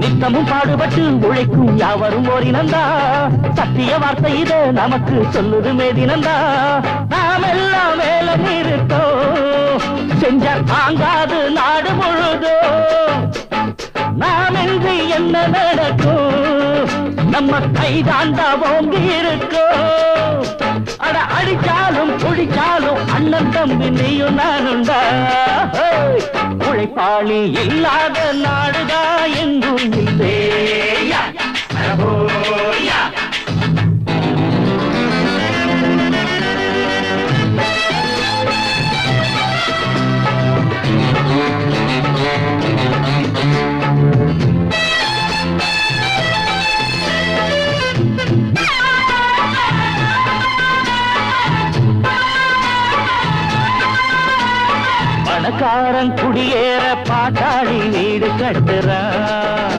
நித்தமும் பாடுபட்டு உழைக்கும் யாவரும் ஓரினந்தா சத்திய வார்த்தை இத நமக்கு சொல்லுது மேதினந்தா நாம் எல்லாம் மேல இருக்கோம் செஞ்ச தாங்காது நாடு முழுதோ நாம் என்று என்ன நடக்கும் நம்ம கைதாண்டா ஓங்கி இருக்கோம் அட அடிச்சாலும் குடிச்சாலும் அண்ணன் தம்பி நீயும் நானுண்டா உழைப்பாளி இல்லாத நாடுதா எங்கும் இல்லையா பணக்காரன் குடியேற பாட்டாளி வீடு கட்டுறான்